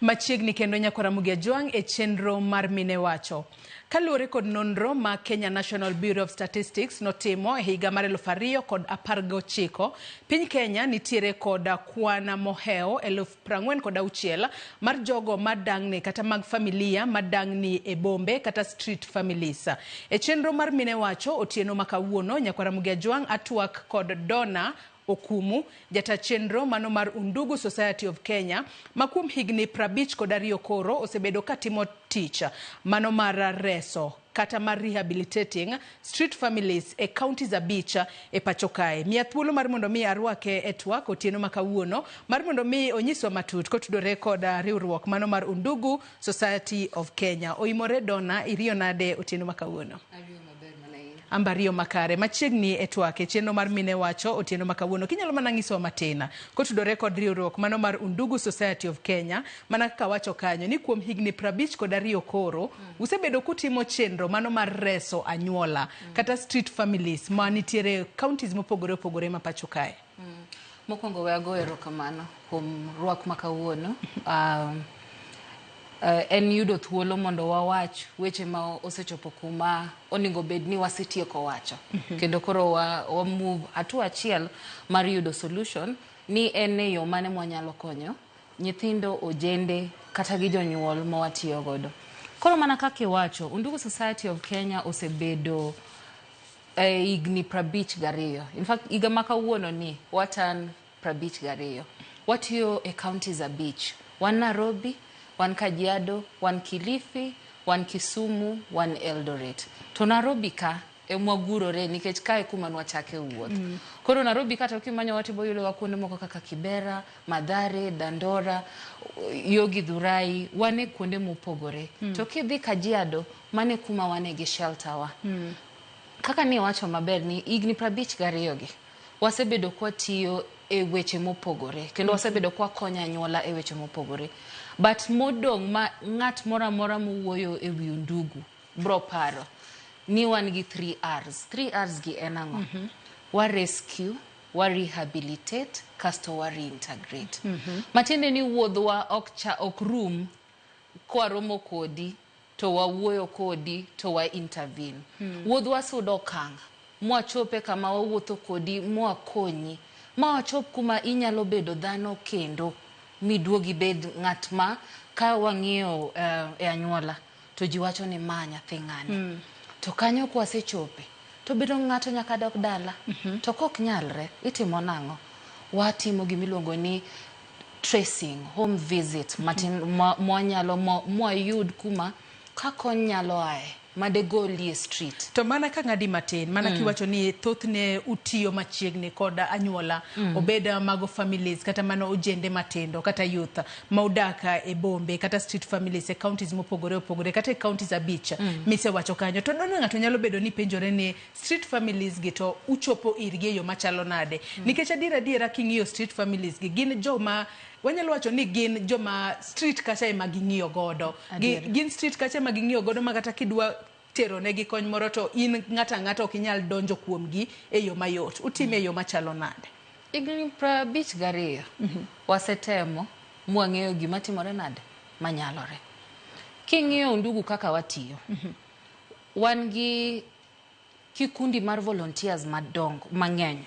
Machiegni kendo nyako Ramogi Ajwang e chenro mar mine wacho. Kaluwore kod nonro ma Kenya National Bureau of Statistics notimo e higa mar 2019, piny Kenya nitiere kod kwana moheo 46,000 mar jogo madang'ni kata mag familia madang'ni e bombe kata street families. E chenro mar mine wacho otieno makawuono nyako Ramogi Ajwang atwak kod Donnah Okumu, jata chenro mano mar Undugu Society of Kenya, makuom higni 52 koro osebedo katimo tich mano mar reso kata mar rehabilitating street families e counties abich e pacho kae. Miya thuolo mar mondo mi arwake e twak otieno makawuono mar mondo mi onyiswa matut kotudore kod riwruok mano mar Undugu Society of Kenya. Oimore Donnah, iriyo nade otieno makawuono? Ambario makare machiegni e twak e chenro mar mine wacho otieno makawuono. Kinyalo mana nyisowa matin kotudore kod riwruok mano mar Undugu Society of Kenya, mana kaka wacho kanyo ni kuom higni 52 koro usebedo kutimo chenro mano mar reso anyuola kata street families ma nitiere counties mopogore opogore ma pacho kae. Mokwongo we ago erokamano kuom rwak makawuono. En yudo thuolo mondo wawach weche ma osechopo kuma oningo bedni wasetieko wacho. Kendo koro wa move hatua achiel mar yudo solution ni en yo mane mwanyalo konyo nyithindo, ojende kata gi jonyuol ma watiyo godo. Koro mana kaka iwacho, Undugu Society of Kenya osebedo higni 52. In fact, higa makawuono ni watan 52. Watiyo e counties abich. Wan Nairobi, wan Kajiado, wan Kilifi, wan Kisumu, wan Eldoret. To Nairobi ka e mwagurore nikech kae kuma nwachake wuoth. Koro Nairobi ka to kimanyo watibo yule wakuonde moko kaka Kibera, Mathare, Dandora, Yogi Dhurai, wane kuonde mopogore. To kidhi Kajiado, mane kuma wane gi shelter wa. Kaka ni wacho maber ni higni 52 gi. Wasebedo kwa tiyo e weche mopogore. Kendo wasebedo kwa konya anyuola e weche mopogore. But modong ma ngat mora muwoyo e wi Undugu bro paro ni wan gi 3 R's. 3 R's gi enango. Wa rescue, wa rehabilitate, kasto wa reintegrate. Matiende ni wuodhwa ok room kwa romo kodi to wa wuoyo kodi to wa intervene. Wuodhwa sudo kanga. Mwa chope kama wa wuotho kodi mwa konyi. Ma wachop kuma inyalo bedo dhano kendo miduogi bed ng'at ma ka wang'iyo e anyuola to jiwacho ni ma nyathi ng'ani. To kanyo kwasechope to bedo ng'ato nyaka dok dala. To kok nyalre itimo nang'o? Watimo gimiluongo ni tracing, home visit, matin mwanyalo mwayud kuma kako nyalo ae madegolie street. To mana ka ng'adi matin, mana kiwacho ni thothne utiyo machiegni kod anyuola, obeda mago families kata mano ojende matindo kata youth ma udaka e bombe kata street families e counties mopogore opogore kata e counties abich mise wacho kanyo. To Donnah, ng'ato nyalo bedo ni penjore ni street families gi to uchopo irgi yo machalo nade. Nikech adiera king'iyo street families gi gin joma wanyalo wacho ni gin joma street kacha ema ging'iyo godo. Gin street kacha ema ging'iyo godo ma kata kidwa tero negi kony moro to in ng'ata ok inyal donjo kuomgi e yo mayot. Utime e yo machalo nade? Higni 52 wasetemo mwang'eyo gima timore nade manyalore. King'iyo Undugu kaka watiyo. Wan gi kikundi mar volunteers madongo mang'eny.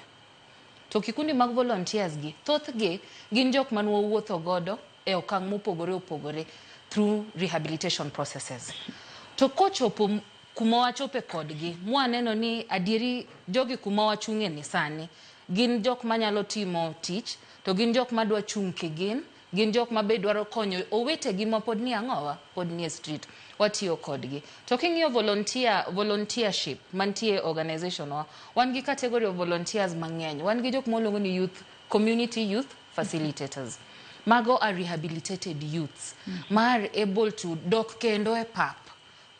To kikundi mag volunteers gi thothgi gin jok man wuotho godo e okang' mopogore opogore through rehabilitation processes. To kochopo kuma wachope kodgi, mwaneno ni adieri jogi kuma wachung'e ni sani gin jok manyalo timo tich, to gin jok madwa chung' kigin, gin jok mabe dwaro konyo owetegi ma pod ni ang'owa, pod ni e street, watiyo kodgi. To king'iyo volunteership mantie organization wa, wan gi category of volunteers mang'eny. Wan gi jok moluongo ni community youth facilitators. Mago are rehabilitated youths mar able to dok kendo e pap,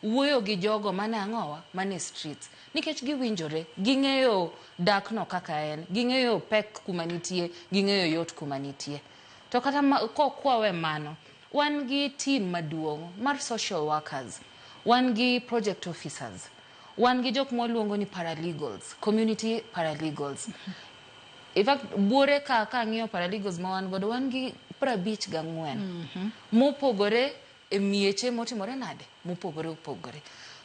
wuoyo gi jogo mane ang'owa, mane streets. Nikech giwinjore, ging'eyo dak no kaka en, ging'eyo pek kuma nitie, ging'eyo yot kuma nitie. To kata kwawe mano, wan gi team maduong' mar social workers, wan gi project officers, wan gi jok moluongo ni paralegals, community paralegals. In fact, buore ka ng'iyo paralegals ma wan godo, wan gi 54 mopogore e mieche motimore nade mopogore opogore.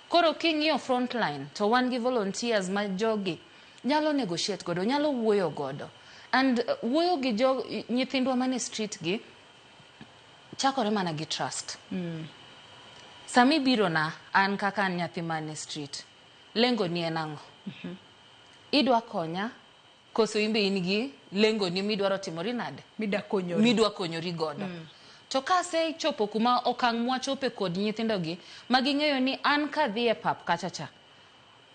Koro king'iyo frontline to wan gi volunteers ma jogi nyalo negotiate godo, nyalo wuoyo godo. And wuoyo gi nyithindwa mane street gi chakore mana gi trust. Sami biro na an kaka an nyathi mane street, lengo ni en ang'o? Idwa konya koso imbe in gi lengo ni midwaro timori nade? Midwa konyori godo. To kase chopo kuma okang' mwachope kod nyithindo gi maging'eyo ni an kadhi e pap kachacha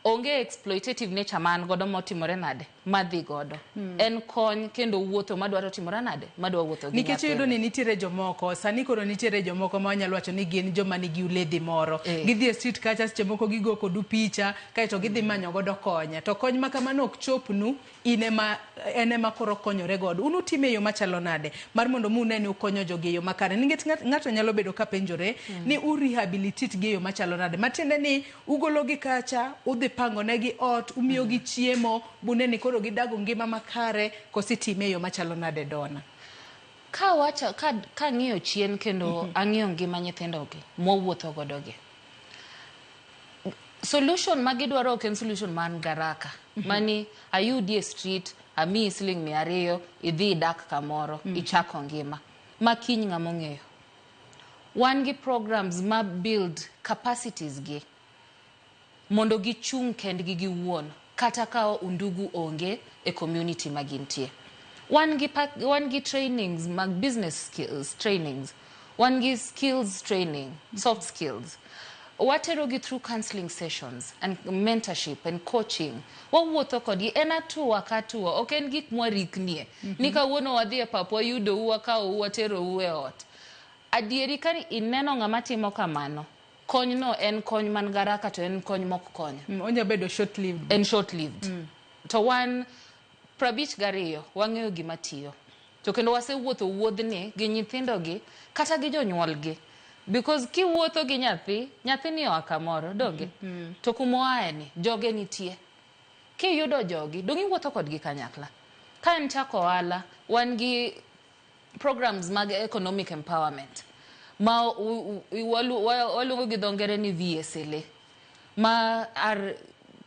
onge exploitative nature man godo motimore nade madhi godo. En kony kendo wuotho madwaro timore nade madwa wuotho gi nikech yudo ni nitiere jomoko sani koro nitiere jomoko ma wanyalo wacho ni gin joma nigi uledhi moro gidhi e street kacha seche moko gigo kodu picha kaeto gidhi manyo godo konya to kony ma kamano ok chopnu ene ma koro konyore godo. Unu time yo machalo nade mar mondo mu ne ukonyo jogi yo makare nikech ng'ato nyalo bedo ka penjore ni u rehabilitate gi yo machalo nade matiende ni ugologi kacha udhi pango negi ot umiyo gi chiemo buneni koro gidago ngima makare kositime yo machalo nade Donnah? Ka ng'iyo chien kendo ang'iyo ngima nyithindo gi mowuotho godo gi. Solution magidwaro ok en solution man garaka. Mani ayudi e street ami siling 200 idhi dak kamoro ichako ngima makiny ng'amo ng'eyo. Wan gi programs ma build capacities gi mondo gichung' kendgi giwuon kata ka undugu onge e community magintie. Wan gi trainings mag business skills trainings, wan gi skills training, soft skills. Watero gi through counseling sessions and mentorship and coaching. Wawuotho kodgi en atua katua ok en gik mwariknie ni kawuono wadhi e pap wayudo uwa ka watero uwe ot. Adieri ka ineno ng'ama timo kamano kony no en kony man garaka to en kony mok konya. Onya bedo short lived. En short lived. To wan prabich gariyo wang'eyo gima tiyo. To kendo wasewuotho wuodhni gi nyithindo gi kata gi jonyuol gi. Because ki wuotho gi nyathi ni oa kamoro doge. To kumoae ni joge nitie. Ki yudo jogi dongi wuotho kodgi kanyakla. Ka en chako ohala wan gi programs mag economic empowerment. Ma waluongo gi dho ngere ni VSLA ma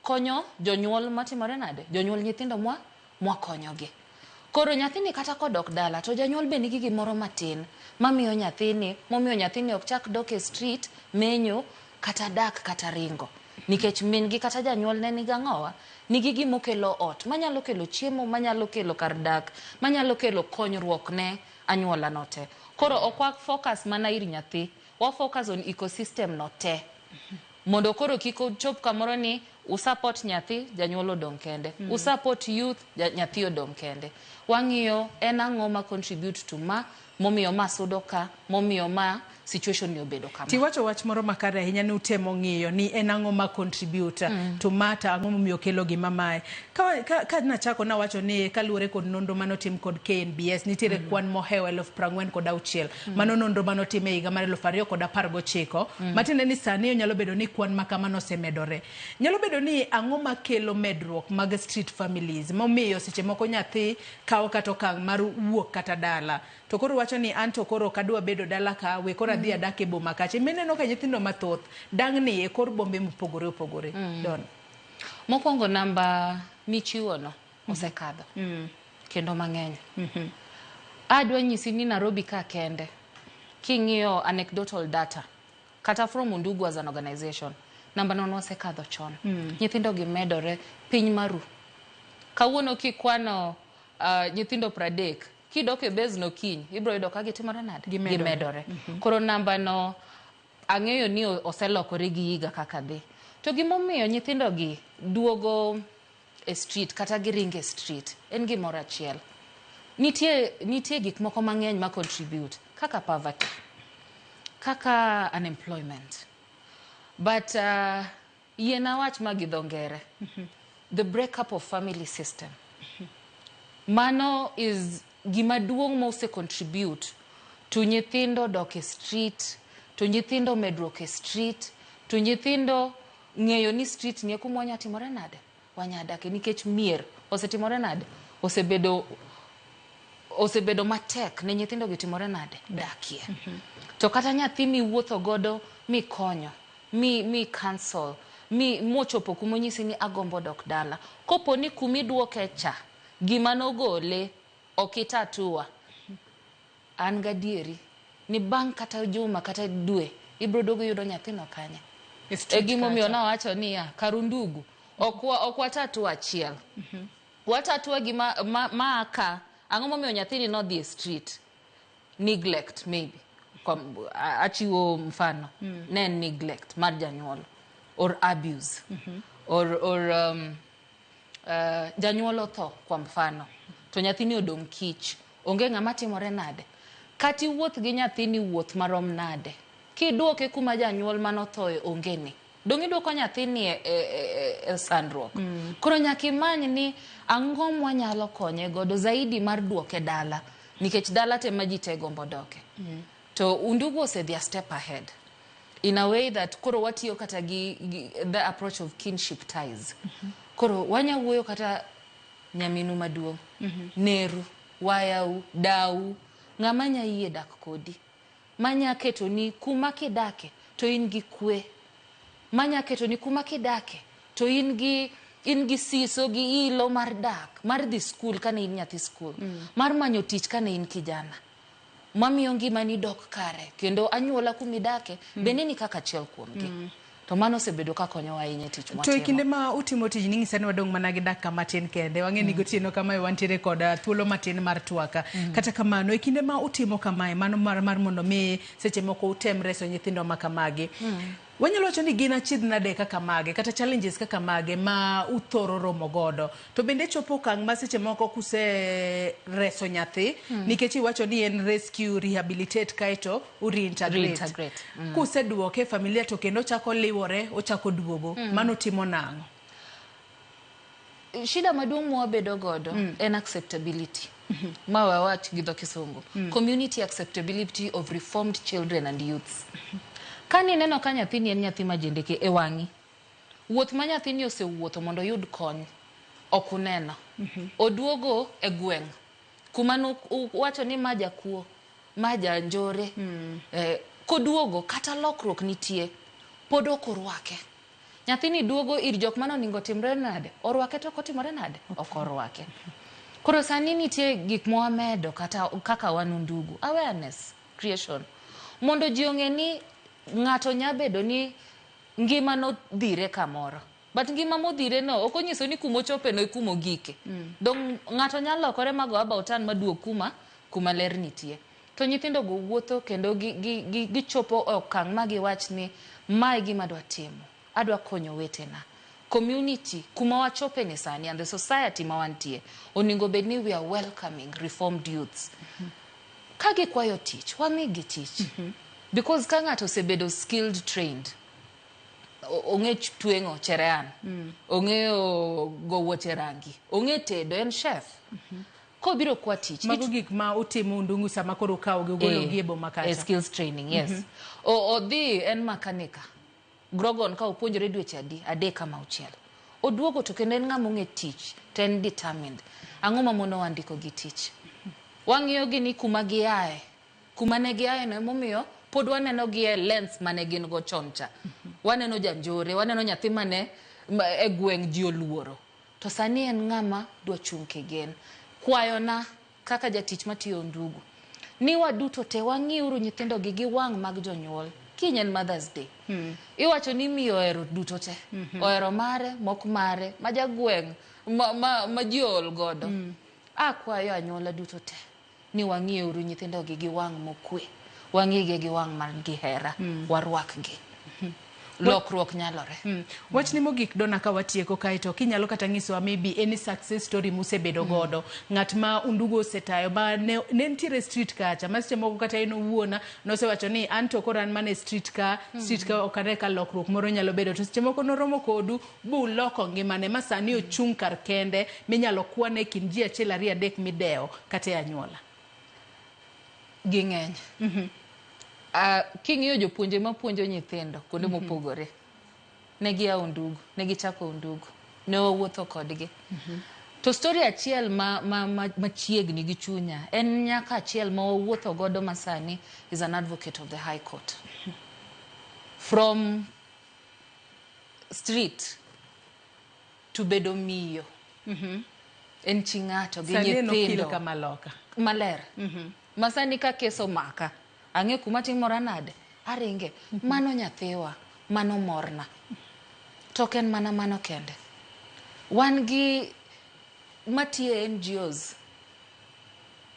konyo jonyuol matimore nade jonyuol nyithindo mwakonyogi. Koro nyathini kata kodok dala to janyuol be nigi gimoro matin momiyo nyathini ok chak dok e street menyo kata dak kata ringo nikech min gi kata janyuol ne nigi ang'owa nigi gimokelo ot manyalo kelo chiemo manyalo kelo kar dak manyalo kelo konyruok ne anyuola note. Koro ok focus mana ir nyathi wa focus on ecosystem note mondo koro kiko chop kamoro ni usupport nyathi janyuol odong kende usupport youth nyathi odong kende. Wang'iyo en ang'o ma contribute to momiyo sudo ka momiyo situation ni obedo kama. Tiwacho wach moro makare ahinya ni utemo ng'iyo ni en ang'o ma contribute to mata ang'o momiyo kelo gima mae. Ka nachako na wacho ni kaluwore kod nonro manotim kod KNBS nitiere kwan mohewo 46,000 mano nonro manotim e higa mar 2019 matiende ni sani nyalo bedo ni kwan makamano osemedore. Nyalo bedo ni ang'o makelo medruok mag street families momiyo seche moko nyathi kawo kata okang' mar wuok kata dala to koro wacho ni an to koro kadwa bedo dala ka we koro adhi adak e boma kacha meneno ka nyithindo mathoth dang'ni e kor bombe mopogore opogore. Donnah, mokwongo namba michiwo no osekadho kendo mang'eny. Adwa nyisi ni Nairobi ka kende king'iyo anecdotal data kata from Undugu as an organization namba no osekadho chon. Nyithindo gi medore piny maru kawuono kikwano nyithindo 30 kidok e base no kiny ibro yudo ka gitimore nade gimedore. Koro namba no ang'eyo ni oselokore gi higa kaka dhi. To gimomiyo nyithindo gi duogo e street kata giringe street en gimoro achiel. Nitie gik moko mang'eny ma contribute kaka poverty kaka unemployment. But yena wach magidho ngere the breakup of family system. Mano is gima duong' mose contribute to nyithindo dok e street, to nyithindo medruok e street, to nyithindo ng'eyo ni street ni kuma wanya timore nade wanya dake nikech mier osetimore nade osebedo osebedo matek ne nyithindo gi timore nade dakie. To kata nyathi mi wuotho godo mi konyo, mi cancel, mi mochopo kuma nyisi ni agombo dok dala. Kopo ni kumi duoke cha, gima nogole okitatua. An gadieri ni bang kata juma kata dwe ibro dogo yudo nyathino kanya. Gimo mi ona wacho ni ya karundugu okwatatu achiel. Watatu gima maaka angomo mi nyathini no the street. Neglect maybe. Achiwo mfano. Nen neglect mar janyuol or abuse. Or janyuol otho kwa mfano. To nyathini odong kich. Onge ng'ama timore nade. Kati wuoth gi nyathini wuoth marom nade. Kiduoke kuma janyuol manothoe onge ni. Dongi duoko nyathini sandruok. Koro nyaka imany ni ang'o mwanyalo konye godo zaidi mar duoke dala. Nikech dala tema ji te gombo doke. To undugu osedhi a step ahead. In a way that koro watiyo kata gi the approach of kinship ties. Koro wanya wuoyo kata nyaminu maduong'. Neru, wayau, dau. Ng'ama nya yie dak kodi. Manya keto ni kuma kidake to in gi kwe. Manya keto ni kuma kidake to in gi siso gi ilo mar dak. Mar dhi school kane in nyathi school. Mar manyo tich kane in kijana. Mami ongi mani dok kare. Kendo anyuola kumidake bende ni kaka chiel kuomgi. To mano sebedo ka konyo ahinya tich matimo. To kinde ma utimo tich ning'isa ni wadong' mana gi dakika matin kende. Wang'eni gotieno kamae wantiere kod thuolo matin mar twaka. Kata kamano e kinde ma utimo kamae mano mar mondo mi seche moko utem reso nyithindo ma kamagi. Wanyalo wacho ni gin achiedh nade kaka mage kata challenges kaka mage ma uthoro romo godo. To bende chopo kang' ma seche moko kuse reso nyathi nikech iwacho ni en rescue, rehabilitate kaito reintegrate. Kuse duoke familia to kendo chako liwore ochako duogo. Mano timo nang'o? Shida maduong' mwabedo godo en acceptability. Mawawach gi dho Kisungu. Community acceptability of reformed children and youths. Kani neno ka nyathini en nyathi majendeke e wang'i. Wuoth ma nyathini osewuotho mondo yud kony. Okuneno. Oduogo e gweng'. Kuma wacho ni maja kuo. Maja njore. Koduogo kata lokruok nitie. Pod okorwake. Nyathini duogo ir jok mano ningo timre nade. Orwake to kotimore nade. Okorwake. Koro sani nitie gik moamedo kaka wanundugu. Awareness creation. Mondo ji ong'e ni ng'ato nyabedo ni ngima no dhire kamoro. But ngima modhire no okonyiso ni kumochope no kumo gike. Dong ng'ato nyalo kore mago abautan maduo kuma ler nitie. To nyithindo go wuotho kendo gichopo okang' magiwach ni mae gima dwa timo. Adwa konyo wetena. Community kuma wachope ni sani and the society ma wantie. Oningo bedni we are welcoming reformed youths. Kagi kwayo tich, wamigi tich. Because ka ng'ato osebedo skilled trained. Ong'e tueng'o cherean. Ong'eyo go wuoche rangi. Ong'e tedo en chef. Kobiro kwa tich. Mago gik ma utimo ndungu sama koro kawo gi golo gi e boma kacha. Skills training, yes. Odhi en makanika. Grogon ka opuonjore dweche adek ama auchiel. Oduogo to kendo en ng'ama ong'e tich. Ten determined. Ang'o ma mono wandiko gi tich. Wang'iyo gi ni kuma giaye. Kuma ne giaye no emomiyo pod waneno gi e lens mane gin go choncha. Waneno janjore, waneno nyathi mane e gweng' ji oluoro. To sani en ng'ama dwa chung' kegen. Kwayona kaka jatich matiyo ndugu. Ni waduto te wang'iuru nyithindo gi wang' mag jonyuol. Kiny en Mother's Day. Iwacho ni miyo ohero duto te. Ohero mare, mok mare, ma jagweng', ma jiol godo. Akwayo anyuola duto te. Ni wang'iuru nyithindo gi wang' mokwe. Wang'ige gi wang' mar gihera. Warwak gi. Lokruok nyalore. Wachni mogik Donnah ka watieko kaito kinyalo kata nyisowa maybe any success story musebedo godo. Ng'at ma undugu osetayo ba ne ntiere street kacha. Maseche moko kata eno wuona nosewacho ni anto koro an mane street ka okare ka lokruok moro nyalo bedo. To seche moko noromo kodu bu loko ngimane masani ochung' kar kende minyalo kwane kind ji achiel ariyo adek mideo kata e anyuola. Ging'eny. King'iyo jopuonje mapuonjo nyithindo kuonde mopogore. Negi ya undugu, negi chako undugu. Ne wawuotho kodgi. To story achiel machiegni gi chunya en nyaka achiel ma wuotho godo masani is an advocate of the High Court. From street to bedo miyo. En chingato gi nyithindo maler. Masani ka keso maka ang'e kuma timora nade aringe mano nyathiwa mano morna to ken mana mano kende wan gi matie NGOs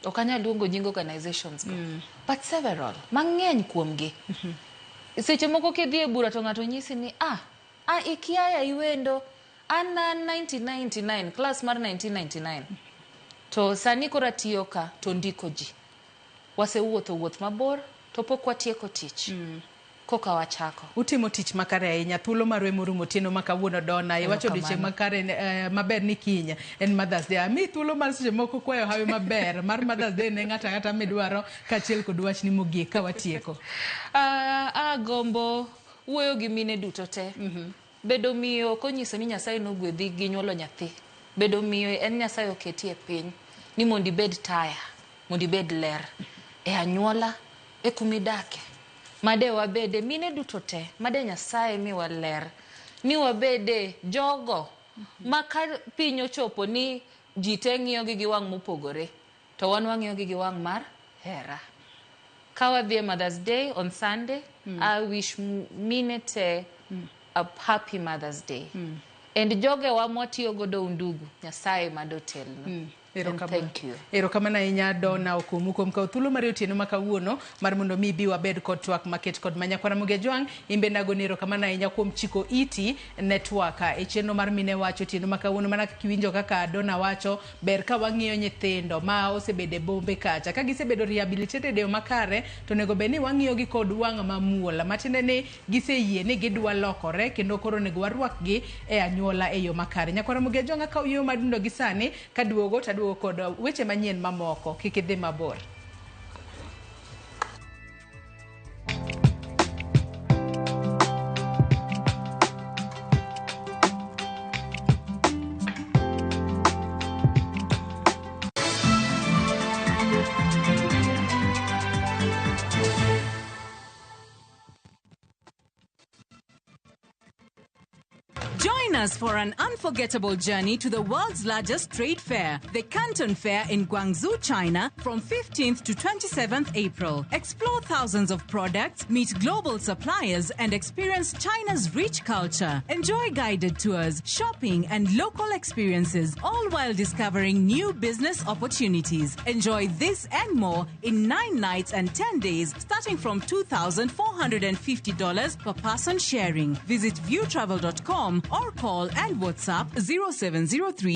okanya luongo nying organizations but several mang'eny kuomgi seche moko kidhi e bura to ng'ato nyisi ni ikiaya iwendo an 1999 class mar 1999 to sani kora tiyo ka to ndiko ji wasewuotho wuoth mabor to pok watieko tich koka wachako utimo tich makare ahinya thuolo marwe morumo tieno makawuono Donna iwacho diche makare maber ni kinya en Mother's Day mi thuolo mar seche moko kwayo hawe maber mar Mother's Day ne ng'ata midwaro kachiel kod wachni mogik ka watieko gombo wuoyo gi mine duto te bedo miyo konyiso ni Nyasaye nogwedhi gi nyuolo nyathi bedo miyo en Nyasaye oketi e piny ni mondi bed taya mondi bed ler e anyuola e kumidake made wabede mine duto te made Nyasaye mi waler ni wabede jogo maka piny ochopo ni ji te ng'iyo gi wang' mopogore to wan wang'iyo gi wang' mar hera ka wadhi Mother's Day on Sunday I wish mine te a happy Mother's Day and joge wa mwatiyo godo undugu Nyasaye madotelno. Thank you. Erokamano ahinya Donnah Okumu kuom kawo thuolo mar otieno makawuono mar mondo mi bi wabed kod twak maket kod manyakwara Ramogi Jwang imbe nagoni erokamano ahinya kuom chiko iti network e chenro mar mine wacho otieno makawuono mana kiwinjo kaka Donnah wacho ber ka wang'iyo nyithindo ma osebede bombe kacha ka gisebedo rehabilitated e makare to nego be ni wang'iyo gi kod wang' mamuola matiende ni giseyie ni gidwa lokore kendo koro nego warwakgi e anyuola e yo makare. Nyakwara Ramogi Jwang akaw yo madundo gi sani kaduogo kod weche manyien mamoko kik idhi mabor. Join us for an unforgettable journey to the world's largest trade fair, the Canton Fair in Guangzhou, China, from 15th to 27th April. Explore thousands of products, meet global suppliers, and experience China's rich culture. Enjoy guided tours, shopping, and local experiences, all while discovering new business opportunities. Enjoy this and more in 9 nights and 10 days, starting from $2,450 per person sharing. Visit viewtravel.com or call and WhatsApp 0703